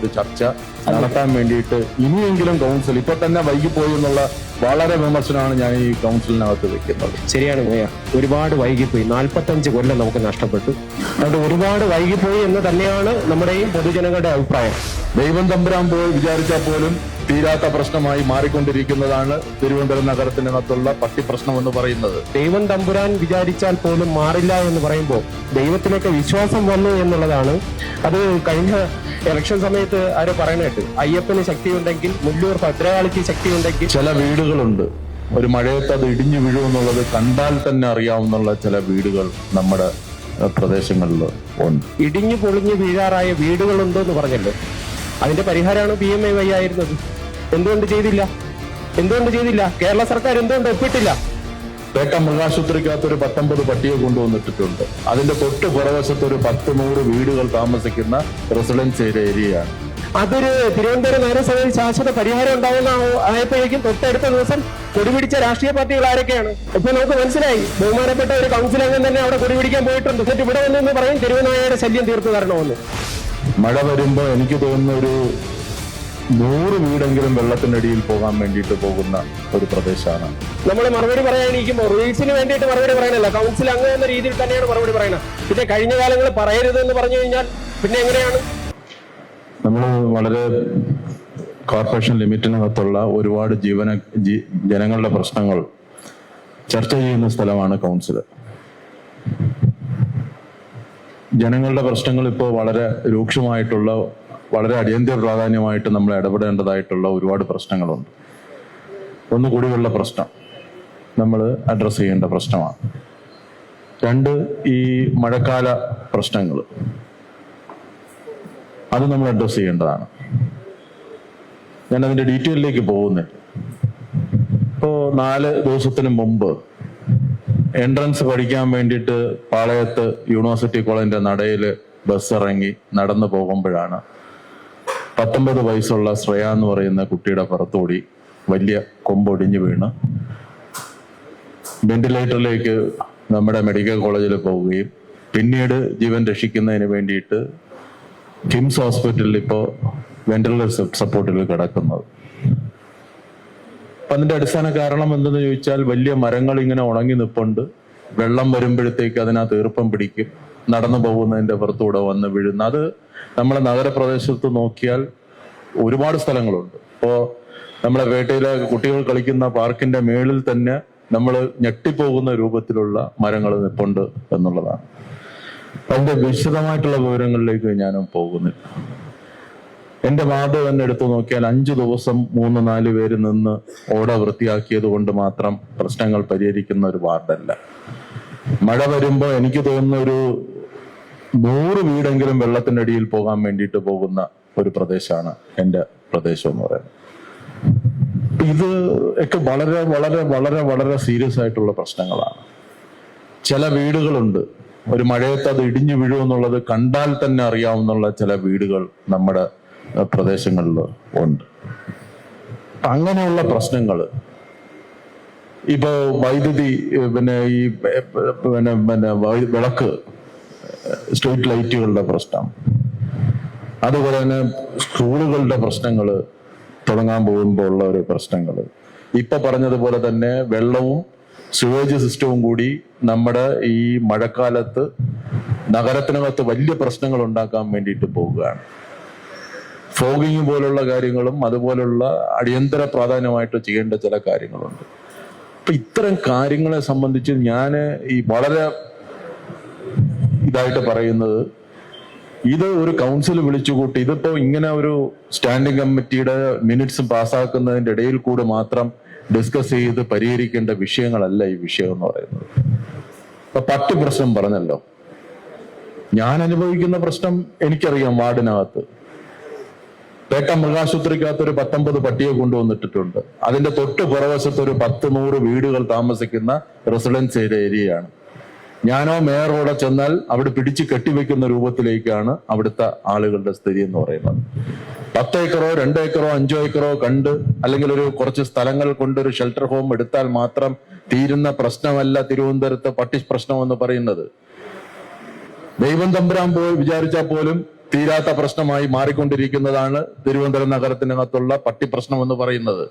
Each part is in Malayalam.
ഒരു ചർച്ച നടത്താൻ വേണ്ടിയിട്ട് ഇനിയെങ്കിലും കൗൺസിൽ ഇപ്പൊ തന്നെ വൈകിപ്പോയി എന്നുള്ള വളരെ വിമർശനമാണ് ഞാൻ ഈ കൗൺസിലിനകത്ത് വെക്കുന്നത്. ശരിയാണ് മേയർ, ഒരുപാട് വൈകിപ്പോയി. 45 കൊല്ലം നമുക്ക് നഷ്ടപ്പെട്ടു. അത് ഒരുപാട് വൈകിപ്പോയി എന്ന് തന്നെയാണ് നമ്മുടെയും പൊതുജനങ്ങളുടെ അഭിപ്രായം. ദൈവം തമ്പുരാൻ പോയി വിചാരിച്ചാൽ പോലും തീരാത്ത പ്രശ്നമായി മാറിക്കൊണ്ടിരിക്കുന്നതാണ് തിരുവനന്തപുരം നഗരത്തിനകത്തുള്ള പട്ടി പ്രശ്നം എന്ന് പറയുന്നത്. ദൈവം തമ്പുരാൻ വിചാരിച്ചാൽ പോലും മാറില്ല എന്ന് പറയുമ്പോൾ ദൈവത്തിലേക്ക് വിശ്വാസം വന്നു എന്നുള്ളതാണ്. അത് കഴിഞ്ഞ ഇലക്ഷൻ സമയത്ത് ആരോ പറയണേട്ട്, അയ്യപ്പന് ശക്തിയുണ്ടെങ്കിൽ മുല്ലൂർ ഭദ്രകാളിക്ക് ശക്തിയുണ്ടെങ്കിൽ. ചില വീടുകളുണ്ട്, ഒരു മഴയത്ത് അത് ഇടിഞ്ഞു വീഴുമെന്നുള്ളത് കണ്ടാൽ തന്നെ അറിയാവുന്ന ചില വീടുകൾ നമ്മുടെ പ്രദേശങ്ങളിൽ ഉണ്ട്. ഇടിഞ്ഞു പൊളിഞ്ഞു വീഴാറായ വീടുകളുണ്ടോ എന്ന് പറഞ്ഞല്ലോ. അതിന്റെ പരിഹാരമാണ് PMAY ആയിരുന്നത്. എന്തുകൊണ്ട് ചെയ്തില്ല? കേരള സർക്കാർ എന്തുകൊണ്ട് ഒപ്പിട്ടില്ല? പേട്ട മൃഗാശുപത്രിക്കകത്ത് ഒരു 19 പട്ടിയെ കൊണ്ടുവന്നിട്ടുണ്ട്. അതിന്റെ തൊട്ട് പുറവശത്ത് ഒരു 10-100 വീടുകൾ താമസിക്കുന്ന റെസിഡൻസ് ഏരിയയാണ്. അതൊരു തിരുവനന്തപുരം നഗരസഭയിൽ ശാശ്വത പരിഹാരം ഉണ്ടാവുന്ന ആയപ്പോഴേക്കും തൊട്ടടുത്ത ദിവസം കൊടിപിടിച്ച രാഷ്ട്രീയ പാർട്ടികൾ ആരൊക്കെയാണ് ഇപ്പൊ നമുക്ക് മനസ്സിലായി. ബഹുമാനപ്പെട്ട ഒരു കൗൺസിൽ അംഗം തന്നെ അവിടെ കൊടിപിടിക്കാൻ പോയിട്ടുണ്ട്. എന്നിട്ട് ഇവിടെ വന്നെന്ന് പറയും തെരുവുനായയുടെ ശല്യം തീർത്തു തരണമെന്ന്. മഴ വരുമ്പോ എനിക്ക് തോന്നുന്ന ഒരു 100 വീടെങ്കിലും വെള്ളത്തിനടിയിൽ പോകാൻ വേണ്ടിയിട്ട് പോകുന്ന ഒരു പ്രദേശമാണ്. നമ്മൾ മറുപടി പറയാനിരിക്കുമ്പോൾ റൂൾസിന് വേണ്ടിയിട്ട് മറുപടി പറയാനല്ല, കൗൺസിൽ അംഗം എന്ന രീതിയിൽ തന്നെയാണ് മറുപടി പറയുന്നത്. പിന്നെ കഴിഞ്ഞ കാലങ്ങളിൽ പറയരുത് എന്ന് പറഞ്ഞു കഴിഞ്ഞാൽ പിന്നെ എങ്ങനെയാണ്? നമ്മൾ വളരെ കോർപ്പറേഷൻ ലിമിറ്റിനകത്തുള്ള ഒരുപാട് ജനങ്ങളുടെ പ്രശ്നങ്ങൾ ചർച്ച ചെയ്യുന്ന സ്ഥലമാണ് കൗൺസിൽ. ജനങ്ങളുടെ പ്രശ്നങ്ങൾ ഇപ്പോൾ വളരെ രൂക്ഷമായിട്ടുള്ള, വളരെ അടിയന്തര പ്രാധാന്യമായിട്ട് നമ്മൾ ഇടപെടേണ്ടതായിട്ടുള്ള ഒരുപാട് പ്രശ്നങ്ങളുണ്ട്. ഒന്ന്, കുടിവെള്ള പ്രശ്നം നമ്മൾ അഡ്രസ്സ് ചെയ്യേണ്ട പ്രശ്നമാണ്. 2, ഈ മഴക്കാല പ്രശ്നങ്ങൾ, അത് നമ്മൾ അഡ്രസ്സ് ചെയ്യേണ്ടതാണ്. ഞാൻ അതിന്റെ ഡീറ്റെയിലേക്ക് പോകുന്നില്ല. ഇപ്പോ 4 ദിവസത്തിന് മുമ്പ് എൻട്രൻസ് പഠിക്കാൻ വേണ്ടിയിട്ട് പാളയത്ത് യൂണിവേഴ്സിറ്റി കോളേജിന്റെ നടയിൽ ബസ് ഇറങ്ങി നടന്നു പോകുമ്പോഴാണ് 19 വയസ്സുള്ള ശ്രേയ എന്ന് പറയുന്ന കുട്ടിയുടെ പുറത്തോടി വലിയ കൊമ്പൊടിഞ്ഞു വീണ് വെന്റിലേറ്ററിലേക്ക് നമ്മുടെ മെഡിക്കൽ കോളേജിൽ പോവുകയും പിന്നീട് ജീവൻ രക്ഷിക്കുന്നതിന് വേണ്ടിയിട്ട് കിംസ് ഹോസ്പിറ്റലിൽ ഇപ്പോൾ വെന്റിലേറ്റർ സപ്പോർട്ടിൽ കിടക്കുന്നത്. അപ്പൊ അതിന്റെ അടിസ്ഥാന കാരണം എന്തെന്ന് ചോദിച്ചാൽ, വലിയ മരങ്ങൾ ഇങ്ങനെ ഉണങ്ങി നിൽപ്പുണ്ട്. വെള്ളം വരുമ്പോഴത്തേക്ക് അതിനകത്ത് ഈർപ്പം പിടിക്കും, നടന്നു പോകുന്നതിന്റെ പുറത്തൂടെ വന്ന് വീഴുന്ന. അത് നമ്മളെ നഗരപ്രദേശത്ത് നോക്കിയാൽ ഒരുപാട് സ്ഥലങ്ങളുണ്ട്. ഇപ്പോ നമ്മളെ പേട്ടയിലെ കുട്ടികൾ കളിക്കുന്ന പാർക്കിന്റെ മേളിൽ തന്നെ നമ്മൾ ഞെട്ടിപ്പോകുന്ന രൂപത്തിലുള്ള മരങ്ങൾ നിൽപ്പുണ്ട് എന്നുള്ളതാണ്. അതിന്റെ വിശദമായിട്ടുള്ള വിവരങ്ങളിലേക്ക് ഞാനും പോകുന്നില്ല. എന്റെ വാർഡ് തന്നെ എടുത്തു നോക്കിയാൽ 5 ദിവസം 3-4 പേര് നിന്ന് ഓട വൃത്തിയാക്കിയത് കൊണ്ട് മാത്രം പ്രശ്നങ്ങൾ പരിഹരിക്കുന്ന ഒരു വാർഡല്ല. മഴ വരുമ്പോ എനിക്ക് തോന്നുന്ന ഒരു 100 വീടെങ്കിലും വെള്ളത്തിനടിയിൽ പോകാൻ വേണ്ടിയിട്ട് പോകുന്ന ഒരു പ്രദേശമാണ് എന്റെ പ്രദേശം എന്ന് പറയുന്നത്. ഇത് ഒക്കെ വളരെ വളരെ വളരെ വളരെ സീരിയസ് ആയിട്ടുള്ള പ്രശ്നങ്ങളാണ്. ചില വീടുകളുണ്ട്, ഒരു മഴയത്ത് അത് ഇടിഞ്ഞു വീഴുമെന്നുള്ളത് കണ്ടാൽ തന്നെ അറിയാവുന്ന ചില വീടുകൾ നമ്മുടെ പ്രദേശങ്ങളിൽ ഉണ്ട്. അങ്ങനെയുള്ള പ്രശ്നങ്ങൾ, ഇപ്പോ വൈദ്യുതി, പിന്നെ ഈ വിളക്ക്, സ്ട്രീറ്റ് ലൈറ്റുകളുടെ പ്രശ്നം, അതുപോലെ തന്നെ സ്കൂളുകളുടെ പ്രശ്നങ്ങൾ തുടങ്ങാൻ പോകുമ്പോൾ ഉള്ള ഒരു പ്രശ്നങ്ങൾ, ഇപ്പൊ പറഞ്ഞതുപോലെ തന്നെ വെള്ളവും സിവേജ് സിസ്റ്റവും കൂടി നമ്മുടെ ഈ മഴക്കാലത്ത് നഗരത്തിനകത്ത് വലിയ പ്രശ്നങ്ങൾ ഉണ്ടാക്കാൻ വേണ്ടിയിട്ട് പോവുകയാണ്. ഫോഗിങ് പോലുള്ള കാര്യങ്ങളും അതുപോലുള്ള അടിയന്തര പ്രാധാന്യമായിട്ട് ചെയ്യേണ്ട ചില കാര്യങ്ങളുണ്ട്. അപ്പൊ ഇത്തരം കാര്യങ്ങളെ സംബന്ധിച്ച് ഞാൻ ഈ വളരെ ഇതായിട്ട് പറയുന്നത്, ഇത് ഒരു കൗൺസിൽ വിളിച്ചുകൂട്ടി, ഇതിപ്പോ ഇങ്ങനെ ഒരു സ്റ്റാൻഡിംഗ് കമ്മിറ്റിയുടെ മിനിറ്റ്സ് പാസ്സാക്കുന്നതിന്റെ ഇടയിൽ കൂടെ മാത്രം ഡിസ്കസ് ചെയ്ത് പരിഹരിക്കേണ്ട വിഷയങ്ങളല്ല ഈ വിഷയം എന്ന് പറയുന്നത്. ഇപ്പൊ പട്ടി പ്രശ്നം പറഞ്ഞല്ലോ, ഞാൻ അനുഭവിക്കുന്ന പ്രശ്നം എനിക്കറിയാം. വാർഡിനകത്ത് പേട്ട മൃഗാശുപത്രിക്കകത്ത് ഒരു 19 പട്ടിയെ കൊണ്ടുവന്നിട്ടുണ്ട്. അതിന്റെ തൊട്ട് പുറവശത്ത് ഒരു 10-100 വീടുകൾ താമസിക്കുന്ന റെസിഡൻസ് ഏരിയയാണ്. ഞാനോ മേയറോടെ ചെന്നാൽ അവിടെ പിടിച്ച് കെട്ടിവെക്കുന്ന രൂപത്തിലേക്കാണ് അവിടുത്തെ ആളുകളുടെ സ്ഥിതി എന്ന് പറയുന്നത്. 10 ഏക്കറോ 2 ഏക്കറോ 5 ഏക്കറോ കണ്ട്, അല്ലെങ്കിൽ ഒരു കുറച്ച് സ്ഥലങ്ങൾ കൊണ്ട് ഒരു ഷെൽട്ടർ ഹോം എടുത്താൽ മാത്രം തീരുന്ന പ്രശ്നമല്ല തിരുവനന്തപുരത്തെ പട്ടി പ്രശ്നം എന്ന് പറയുന്നത്. ദൈവം തമ്പുരാൻ പോയി വിചാരിച്ചാൽ പോലും തീരാത്ത പ്രശ്നമായി മാറിക്കൊണ്ടിരിക്കുന്നതാണ് തിരുവനന്തപുരം നഗരത്തിനകത്തുള്ള പട്ടി പ്രശ്നം എന്ന് പറയുന്നത്.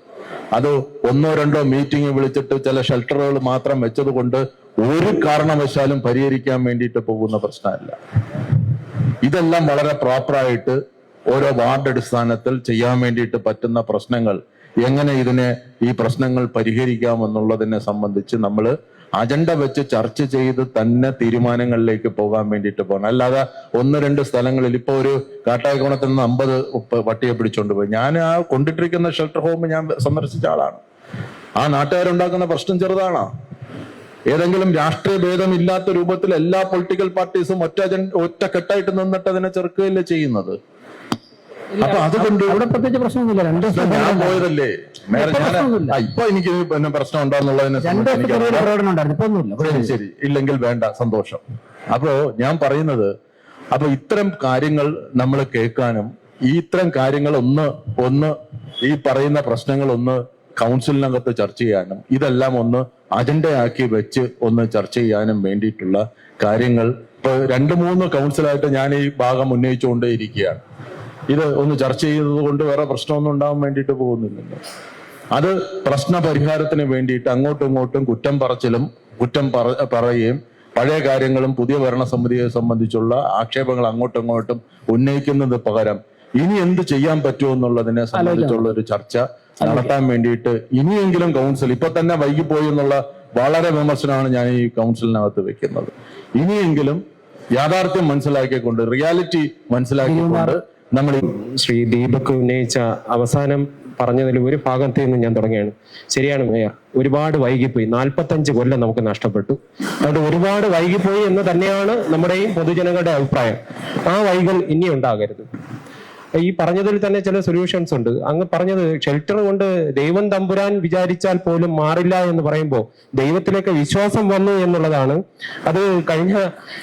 അത് 1-2 മീറ്റിംഗ് വിളിച്ചിട്ട് ചില ഷെൽട്ടറുകൾ മാത്രം വെച്ചത് കൊണ്ട് ഒരു കാരണവശാലും പരിഹരിക്കാൻ വേണ്ടിയിട്ട് പോകുന്ന പ്രശ്നമല്ല. ഇതെല്ലാം വളരെ പ്രോപ്പറായിട്ട് ഓരോ വാർഡ് അടിസ്ഥാനത്തിൽ ചെയ്യാൻ വേണ്ടിയിട്ട് പറ്റുന്ന പ്രശ്നങ്ങൾ, എങ്ങനെ ഈ പ്രശ്നങ്ങൾ പരിഹരിക്കാമെന്നുള്ളതിനെ സംബന്ധിച്ച് നമ്മൾ അജണ്ട വെച്ച് ചർച്ച ചെയ്ത് തന്നെ തീരുമാനങ്ങളിലേക്ക് പോകാൻ വേണ്ടിയിട്ട് പോകണം. അല്ലാതെ 1-2 സ്ഥലങ്ങളിൽ ഇപ്പൊ ഒരു കാട്ടായക്കോണത്തിൽ നിന്ന് 50 പട്ടിയെ പിടിച്ചോണ്ട് പോയി. ഞാൻ ആ കൊണ്ടിട്ടിരിക്കുന്ന ഷെൽട്ടർ ഹോം ഞാൻ സന്ദർശിച്ച ആളാണ്. ആ നാട്ടുകാരുണ്ടാക്കുന്ന പ്രശ്നം ചെറുതാണോ? ഏതെങ്കിലും രാഷ്ട്രീയ ഭേദമില്ലാത്ത രൂപത്തിൽ എല്ലാ പൊളിറ്റിക്കൽ പാർട്ടീസും ഒറ്റക്കെട്ടായിട്ട് നിന്നിട്ട് അതിനെ ചെറുക്കുകയല്ലേ ചെയ്യുന്നത്. അപ്പൊ അതുകൊണ്ട് അവിടെ പ്രത്യേകിച്ച് പ്രശ്നമൊന്നുമില്ല. ഞാൻ പോയതല്ലേ ഇപ്പൊ എനിക്ക് പിന്നെ പ്രശ്നം ഉണ്ടാകുന്നുള്ളതിനെ ശരി ഇല്ലെങ്കിൽ വേണ്ട, സന്തോഷം. അപ്പോ ഞാൻ പറയുന്നത്, അപ്പൊ ഇത്തരം കാര്യങ്ങൾ നമ്മൾ കേൾക്കാനും ഇത്തരം കാര്യങ്ങൾ ഒന്ന് ഈ പറയുന്ന പ്രശ്നങ്ങൾ കൗൺസിലിനകത്ത് ചർച്ച ചെയ്യാനും ഇതെല്ലാം അജണ്ടയാക്കി വെച്ച് ചർച്ച ചെയ്യാനും വേണ്ടിയിട്ടുള്ള കാര്യങ്ങൾ ഇപ്പൊ 2-3 കൗൺസിലായിട്ട് ഞാൻ ഈ ഭാഗം ഉന്നയിച്ചുകൊണ്ടേയിരിക്കുകയാണ്. ഇത് ചർച്ച ചെയ്തത് കൊണ്ട് വേറെ പ്രശ്നമൊന്നും ഉണ്ടാവാൻ വേണ്ടിയിട്ട് പോകുന്നില്ലല്ലോ. അത് പ്രശ്ന പരിഹാരത്തിന് വേണ്ടിയിട്ട് അങ്ങോട്ടും ഇങ്ങോട്ടും കുറ്റം പറയുകയും പഴയ കാര്യങ്ങളും പുതിയ ഭരണസമിതിയെ സംബന്ധിച്ചുള്ള ആക്ഷേപങ്ങൾ അങ്ങോട്ടും ഇങ്ങോട്ടും ഉന്നയിക്കുന്നത് പകരം ഇനി എന്ത് ചെയ്യാൻ പറ്റുമോ എന്നുള്ളതിനെ സംബന്ധിച്ചുള്ള ഒരു ചർച്ച നടത്താൻ വേണ്ടിയിട്ട് ഇനിയെങ്കിലും കൗൺസിൽ ഇപ്പൊ തന്നെ വൈകിപ്പോയി എന്നുള്ള വളരെ വിമർശനമാണ് ഞാൻ ഈ കൗൺസിലിനകത്ത് വെക്കുന്നത്. ഇനിയെങ്കിലും യാഥാർത്ഥ്യം മനസ്സിലാക്കിക്കൊണ്ട്, റിയാലിറ്റി മനസ്സിലാക്കിക്കൊണ്ട് നമ്മൾ ശ്രീ ദീപക് ഉന്നയിച്ച അവസാനം പറഞ്ഞതിൽ ഒരു ഭാഗത്ത് നിന്ന് ഞാൻ തുടങ്ങിയാണ്. ശരിയാണ് മേയർ, ഒരുപാട് വൈകിപ്പോയി. 45 കൊല്ലം നമുക്ക് നഷ്ടപ്പെട്ടു. അതുകൊണ്ട് ഒരുപാട് വൈകിപ്പോയി എന്ന് തന്നെയാണ് നമ്മുടെയും പൊതുജനങ്ങളുടെ അഭിപ്രായം. ആ വൈകൽ ഇനി ഉണ്ടാകരുത്. ഈ പറഞ്ഞതിൽ തന്നെ ചില സൊല്യൂഷൻസ് ഉണ്ട്. അങ്ങ് പറഞ്ഞത് ഷെൽട്ടർ കൊണ്ട് ദൈവം തമ്പുരാൻ വിചാരിച്ചാൽ പോലും മാറില്ല എന്ന് പറയുമ്പോൾ ദൈവത്തിലേക്ക് വിശ്വാസം വന്നു എന്നുള്ളതാണ്. അത് കഴിഞ്ഞ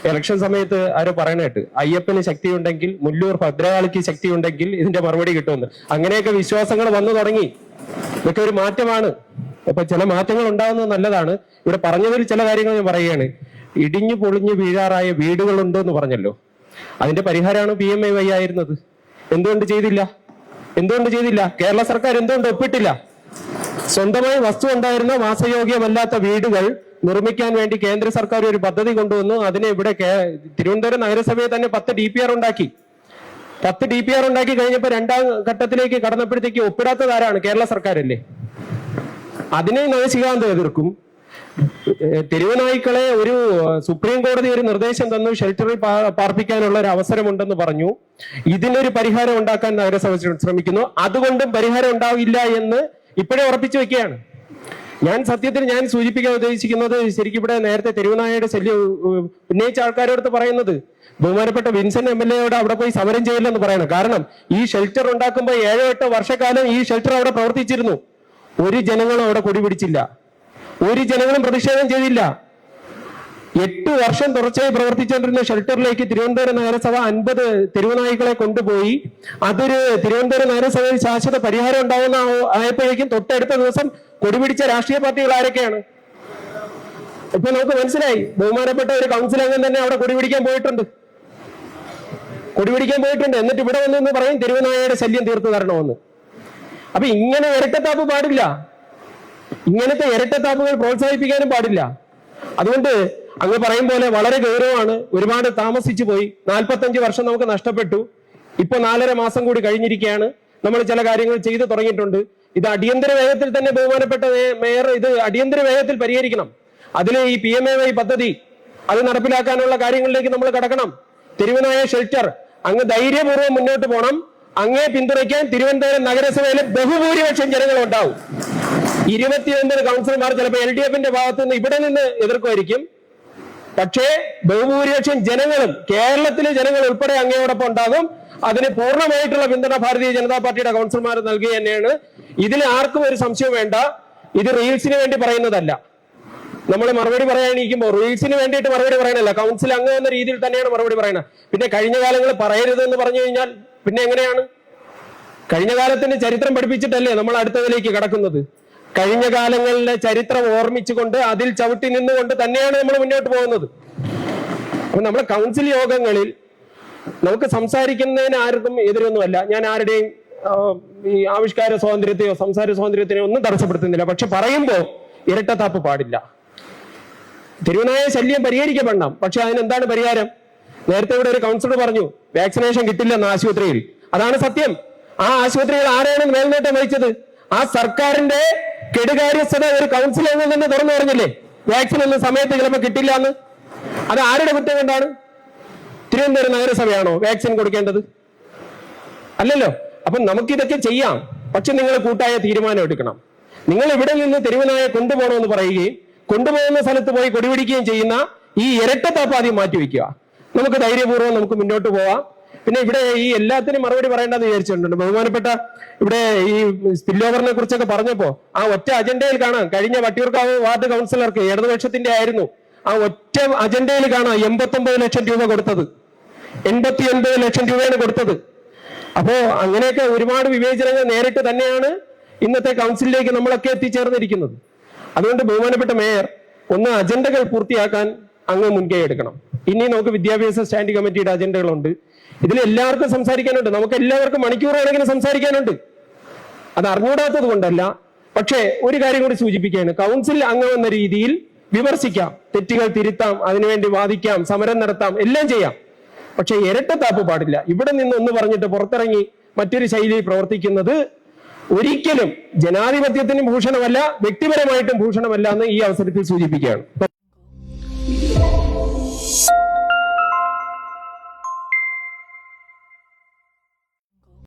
ഇലക്ഷൻ സമയത്ത് ആരോ പറയണേട്ട്, അയ്യപ്പന് ശക്തിയുണ്ടെങ്കിൽ മുല്ലൂർ ഭദ്രകാളിക്ക് ശക്തിയുണ്ടെങ്കിൽ ഇതിന്റെ മറുപടി കിട്ടുമെന്ന്. അങ്ങനെയൊക്കെ വിശ്വാസങ്ങൾ വന്നു തുടങ്ങി. ഇതൊക്കെ ഒരു മാറ്റമാണ്. അപ്പൊ ചില മാറ്റങ്ങൾ ഉണ്ടാകുന്നത് നല്ലതാണ്. ഇവിടെ പറഞ്ഞതിൽ ചില കാര്യങ്ങൾ ഞാൻ പറയുകയാണ്. ഇടിഞ്ഞു പൊളിഞ്ഞു വീഴാറായ വീടുകളുണ്ട് എന്ന് പറഞ്ഞല്ലോ. അതിന്റെ പരിഹാരമാണ് PMAY ആയിരുന്നത്. എന്തുകൊണ്ട് ചെയ്തില്ല? കേരള സർക്കാർ എന്തുകൊണ്ട് ഒപ്പിട്ടില്ല? സ്വന്തമായി വസ്തു ഉണ്ടായിരുന്ന വാസയോഗ്യമല്ലാത്ത വീടുകൾ നിർമ്മിക്കാൻ വേണ്ടി കേന്ദ്ര സർക്കാർ ഒരു പദ്ധതി കൊണ്ടുവന്നു. അതിനെ ഇവിടെ തിരുവനന്തപുരം നഗരസഭയെ തന്നെ 10 DPR ഉണ്ടാക്കി. 10 DPR ഉണ്ടാക്കി കഴിഞ്ഞപ്പോൾ 2ാം ഘട്ടത്തിലേക്ക് കടന്നപ്പോഴത്തേക്ക് ഒപ്പിടാത്തത് ആരാണ്? കേരള സർക്കാരല്ലേ. അതിനെ നവശികാന്ത് എതിർക്കും. തെരുവനായ്ക്കളെ ഒരു സുപ്രീം കോടതി ഒരു നിർദ്ദേശം തന്നു, ഷെൽട്ടറിൽ പാർപ്പിക്കാനുള്ള ഒരു അവസരമുണ്ടെന്ന് പറഞ്ഞു. ഇതിനൊരു പരിഹാരം ഉണ്ടാക്കാൻ നഗരസഭ ശ്രമിക്കുന്നു. അതുകൊണ്ടും പരിഹാരം ഉണ്ടാവില്ല എന്ന് ഇപ്പോഴേ ഉറപ്പിച്ചു വെക്കുകയാണ്. ഞാൻ സൂചിപ്പിക്കാൻ ഉദ്ദേശിക്കുന്നത്, ശരിക്കും ഇവിടെ നേരത്തെ തെരുവനായയുടെ ശല്യം ഉന്നയിച്ച ആൾക്കാരോട് പറയുന്നത്, ബഹുമാനപ്പെട്ട വിൻസൻ MLA അവിടെ പോയി സമരം ചെയ്യില്ലെന്ന് പറയണം. കാരണം ഈ ഷെൽട്ടർ ഉണ്ടാക്കുമ്പോൾ 7-8 വർഷക്കാലം ഈ ഷെൽട്ടർ അവിടെ പ്രവർത്തിച്ചിരുന്നു. ഒരു ജനങ്ങളും അവിടെ കൊടി പിടിച്ചില്ല, ഒരു ജനങ്ങളും പ്രതിഷേധം ചെയ്തില്ല. 8 വർഷം തുടർച്ചയായി പ്രവർത്തിച്ചുകൊണ്ടിരുന്ന ഷെൽട്ടറിലേക്ക് തിരുവനന്തപുരം നഗരസഭ 50 തെരുവനായ്ക്കളെ കൊണ്ടുപോയി. അതൊരു തിരുവനന്തപുരം നഗരസഭയിൽ ശാശ്വത പരിഹാരം ഉണ്ടാവുന്ന ആയപ്പോഴേക്കും തൊട്ടടുത്ത ദിവസം കൊടിപിടിച്ച രാഷ്ട്രീയ പാർട്ടികൾ ആരൊക്കെയാണ്? ഇപ്പൊ നമുക്ക് മനസ്സിലായി. ബഹുമാനപ്പെട്ട ഒരു കൗൺസിൽ അംഗം തന്നെ അവിടെ കൊടിപിടിക്കാൻ പോയിട്ടുണ്ട്. എന്നിട്ട് ഇവിടെ വന്ന് പറയും തെരുവനായയുടെ ശല്യം തീർത്തു തരണമെന്ന്. അപ്പൊ ഇങ്ങനെ ഇരട്ടത്താപ്പ് പാടില്ല. ഇങ്ങനത്തെ ഇരട്ടത്താപ്പുകൾ പ്രോത്സാഹിപ്പിക്കാനും പാടില്ല. അതുകൊണ്ട് അങ്ങ് പറയും പോലെ വളരെ ഗൗരവമാണ്. ഒരുപാട് താമസിച്ചു പോയി. 45 വർഷം നമുക്ക് നഷ്ടപ്പെട്ടു. ഇപ്പൊ 4.5 മാസം കൂടി കഴിഞ്ഞിരിക്കുകയാണ്. നമ്മൾ ചില കാര്യങ്ങൾ ചെയ്തു തുടങ്ങിയിട്ടുണ്ട്. ഇത് അടിയന്തര വേഗത്തിൽ തന്നെ ബഹുമാനപ്പെട്ട മേയർ ഇത് അടിയന്തര വേഗത്തിൽ പരിഹരിക്കണം. അതിൽ ഈ PMAY പദ്ധതി അത് നടപ്പിലാക്കാനുള്ള കാര്യങ്ങളിലേക്ക് നമ്മൾ കടക്കണം. തെരുവനായ ഷെൽട്ടർ അങ്ങ് ധൈര്യപൂർവ്വം മുന്നോട്ട് പോകണം. അങ്ങേ പിന്തുണയ്ക്കാൻ തിരുവനന്തപുരം നഗരസഭയിലെ ബഹുഭൂരിപക്ഷം ജനങ്ങൾ ഉണ്ടാവും. 29 കൗൺസിലർമാർ ചിലപ്പോൾ LDFന്റെ ഭാഗത്ത് നിന്ന് ഇവിടെ നിന്ന് എതിർക്കുമായിരിക്കും. പക്ഷേ ബഹുഭൂരിപക്ഷം ജനങ്ങളും കേരളത്തിലെ ജനങ്ങൾ ഉൾപ്പെടെ അങ്ങയോടൊപ്പം ഉണ്ടാകും. അതിന് പൂർണ്ണമായിട്ടുള്ള പിന്തുണ ഭാരതീയ ജനതാ പാർട്ടിയുടെ കൗൺസിലർമാർ നൽകുക തന്നെയാണ്. ഇതിൽ ആർക്കും ഒരു സംശയം വേണ്ട. ഇത് റീൽസിന് വേണ്ടി പറയുന്നതല്ല. നമ്മൾ മറുപടി പറയാനിരിക്കുമ്പോൾ റീൽസിന് വേണ്ടിയിട്ട് മറുപടി പറയാനല്ല, കൗൺസിൽ അംഗം എന്ന രീതിയിൽ തന്നെയാണ് മറുപടി പറയുന്നത്. പിന്നെ കഴിഞ്ഞ കാലങ്ങൾ പറയരുതെന്ന് പറഞ്ഞു കഴിഞ്ഞാൽ പിന്നെ എങ്ങനെയാണ്? കഴിഞ്ഞ കാലത്തിന്റെ ചരിത്രം പഠിപ്പിച്ചിട്ടല്ലേ നമ്മൾ അടുത്തതിലേക്ക് കടക്കുന്നത്. കഴിഞ്ഞ കാലങ്ങളിലെ ചരിത്രം ഓർമ്മിച്ചുകൊണ്ട് അതിൽ ചവിട്ടി നിന്നുകൊണ്ട് തന്നെയാണ് നമ്മൾ മുന്നോട്ട് പോകുന്നത്. അപ്പൊ നമ്മൾ കൗൺസിൽ യോഗങ്ങളിൽ നമുക്ക് സംസാരിക്കുന്നതിന് ആർക്കും എതിരൊന്നുമല്ല. ഞാൻ ആരുടെയും ഈ ആവിഷ്കാര സ്വാതന്ത്ര്യത്തെയോ സംസാര സ്വാതന്ത്ര്യത്തിനെയോ ഒന്നും തടസ്സപ്പെടുത്തുന്നില്ല. പക്ഷെ പറയുമ്പോൾ ഇരട്ടത്താപ്പ് പാടില്ല. തെരുവുനായ ശല്യം പരിഹരിക്കപ്പെടണം. പക്ഷെ അതിനെന്താണ് പരിഹാരം? നേരത്തെ ഇവിടെ ഒരു കൗൺസിലർ പറഞ്ഞു വാക്സിനേഷൻ കിട്ടില്ലെന്ന് ആശുപത്രിയിൽ. അതാണ് സത്യം. ആ ആശുപത്രിയിൽ ആരാണ് മേൽനോട്ടം വഹിച്ചത്? ആ സർക്കാരിന്റെ കെടുകാര്യസ്ഥത ഒരു കൗൺസിൽ അംഗം തന്നെ തുറന്നു പറഞ്ഞില്ലേ വാക്സിൻ ഒന്നും സമയത്ത് ചിലപ്പോൾ കിട്ടില്ല എന്ന്. അത് ആരുടെ കുറ്റം കൊണ്ടാണ്? തിരുവനന്തപുരം നഗരസഭയാണോ വാക്സിൻ കൊടുക്കേണ്ടത്? അല്ലല്ലോ. അപ്പൊ നമുക്കിതൊക്കെ ചെയ്യാം. പക്ഷെ നിങ്ങൾ കൂട്ടായ തീരുമാനം എടുക്കണം. നിങ്ങൾ ഇവിടെ നിന്ന് തെരുവുനായെ കൊണ്ടുപോകണമെന്ന് പറയുകയും കൊണ്ടുപോകുന്ന സ്ഥലത്ത് പോയി കൊടിപിടിക്കുകയും ചെയ്യുന്ന ഈ ഇരട്ടത്താപ്പ് ആദ്യം മാറ്റിവെക്കുക. നമുക്ക് ധൈര്യപൂർവ്വം നമുക്ക് മുന്നോട്ട് പോവാം. പിന്നെ ഇവിടെ ഈ എല്ലാത്തിനും മറുപടി പറയേണ്ടെന്ന് വിചാരിച്ചിട്ടുണ്ട്. ബഹുമാനപ്പെട്ട ഇവിടെ ഈ സ്പിൽ ഓവറിനെ കുറിച്ചൊക്കെ പറഞ്ഞപ്പോ ആ ഒറ്റ അജണ്ടയിൽ കാണാം, കഴിഞ്ഞ വട്ടിയൂർക്കാവ് വാർഡ് കൗൺസിലർക്ക് ഇടതുപക്ഷത്തിന്റെ ആയിരുന്നു, ആ ഒറ്റ അജണ്ടയിൽ കാണാം 89 ലക്ഷം രൂപ കൊടുത്തത്. 89 ലക്ഷം രൂപയാണ് കൊടുത്തത്. അപ്പോ അങ്ങനെയൊക്കെ ഒരുപാട് വിവേചനങ്ങൾ നേരിട്ട് തന്നെയാണ് ഇന്നത്തെ കൗൺസിലിലേക്ക് നമ്മളൊക്കെ എത്തിച്ചേർന്നിരിക്കുന്നത്. അതുകൊണ്ട് ബഹുമാനപ്പെട്ട മേയർ ഒന്ന് അജണ്ടകൾ പൂർത്തിയാക്കാൻ അങ്ങ് മുൻകൈ എടുക്കണം. ഇനി നമുക്ക് വിദ്യാഭ്യാസ സ്റ്റാൻഡിംഗ് കമ്മിറ്റിയുടെ അജണ്ടകളുണ്ട്. ഇതിൽ എല്ലാവർക്കും സംസാരിക്കാനുണ്ട്. നമുക്ക് എല്ലാവർക്കും മണിക്കൂറുകണക്കിന് സംസാരിക്കാനുണ്ട്. അത് അറിഞ്ഞൂടാത്തത് കൊണ്ടല്ല. പക്ഷേ ഒരു കാര്യം കൂടി സൂചിപ്പിക്കുകയാണ്. കൗൺസിൽ അംഗം എന്ന രീതിയിൽ വിമർശിക്കാം, തെറ്റുകൾ തിരുത്താം, അതിനുവേണ്ടി വാദിക്കാം, സമരം നടത്താം, എല്ലാം ചെയ്യാം. പക്ഷെ ഇരട്ടത്താപ്പ് പാടില്ല. ഇവിടെ നിന്ന് ഒന്ന് പറഞ്ഞിട്ട് പുറത്തിറങ്ങി മറ്റൊരു ശൈലിയിൽ പ്രവർത്തിക്കുന്നത് ഒരിക്കലും ജനാധിപത്യത്തിന് ഭൂഷണമല്ല, വ്യക്തിപരമായിട്ടും ഭൂഷണമല്ല എന്ന് ഈ അവസരത്തിൽ സൂചിപ്പിക്കുകയാണ്.